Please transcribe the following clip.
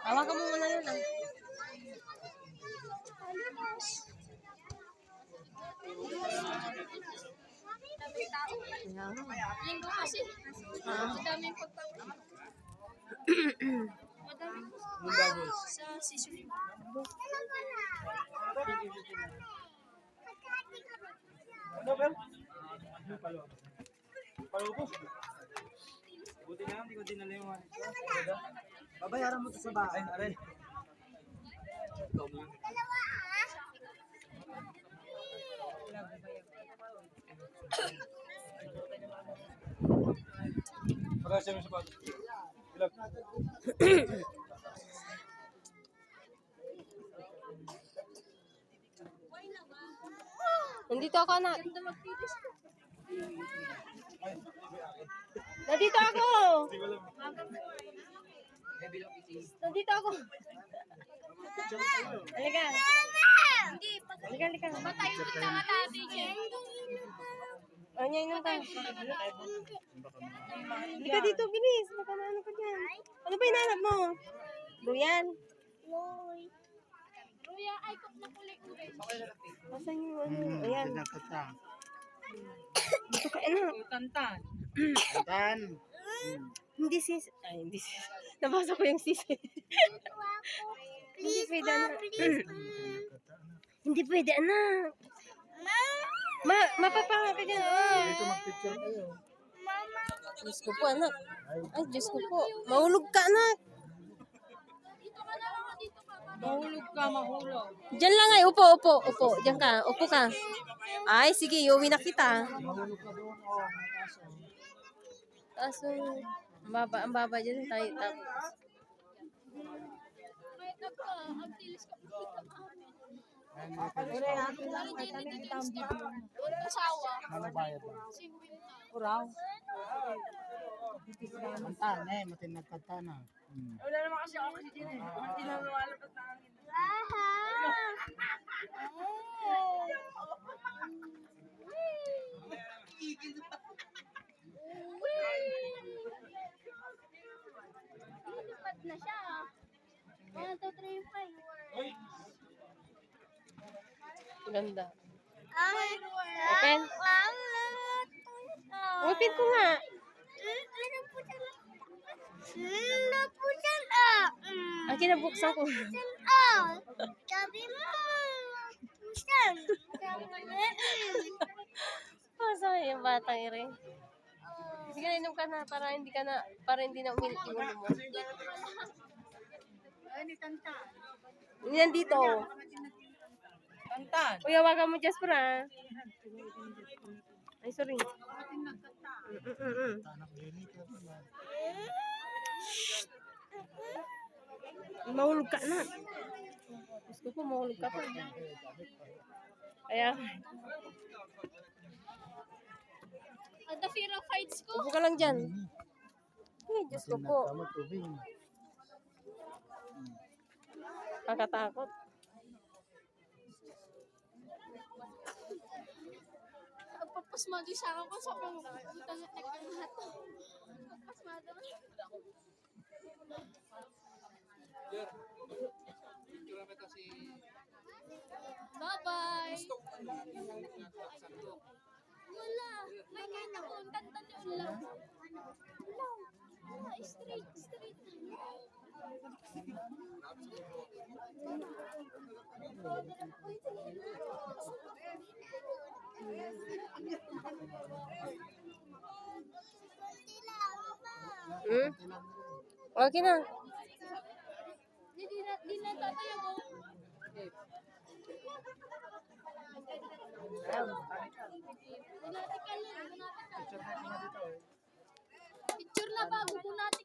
Hawakan mo muna yun ah. Linggo kasi. Madaming pagpapalito. Madaming sa season. Buti na, hindi ko dinala yung ano. Babayaran mo ito sa bahay. Aray. Pagkasya mo sa bato. Ilag. Nandito ako, anak. Nandito ako. Nandito ako. Halika. Halika. Matayo kita nga natin yan. Anya, inom ka. Halika dito, bilis. Baka ano ka dyan. Ano ba hinahanap mo? Duyan. Ruya, ay kop na kulay-kulay. Asan yung ano? Ayan. Dito ka, anak. Tantan. Hindi sis. Ay, hindi sis. Nabasa ko yung sis. Hindi pwede, anak. Hindi pwede, anak. Mapapanga ka dyan. Dito mag-picture kayo. Diyos ko po, anak. Ay, Diyos ko po. Mahulog ka, anak. Dito ka na lang, dito ka. Mahulog ka, mahulog. Diyan lang ay. Upo. Diyan ka. Upo ka. Ay, sige. Iuwi na kita. Mahulog ka doon. Kaso, ang baba dyan. Tayo, tapos. May nagka-agtilis ka po kita maamin. Asawa. Ano bayad ba? Si Winta. Uraw. Tantan matinagkatana. Wala naman kasi ako kasi dyan eh. Hindi na lumalabas na hangin. Lilipat na siya. 1, 2, 3, 5. Ganda. Open? Open ko nga. Akin na buksan ko. Sabi mo. Masa yung batang ire. Sige na, inom ka na para hindi na umilit yung ulo mo. Yan dito. Tantan. Uy, hawakan mo, Jasper, ha? Ay, sorry. Mahulog ka na. Gusto ko, mahulog ka pa. Kaya, The fear of heights ko. upo ka lang dyan. Ay, Diyos ko po. Kakatakot. Pagpasmado sa akin ko, sabi mo, utang at nagkangat. Pagpasmado. Bye-bye! Wala. May kahit ako, tanta ni Ula. Wala. Straight. Okay na. Di na tatayo ko. Picture na bago po natin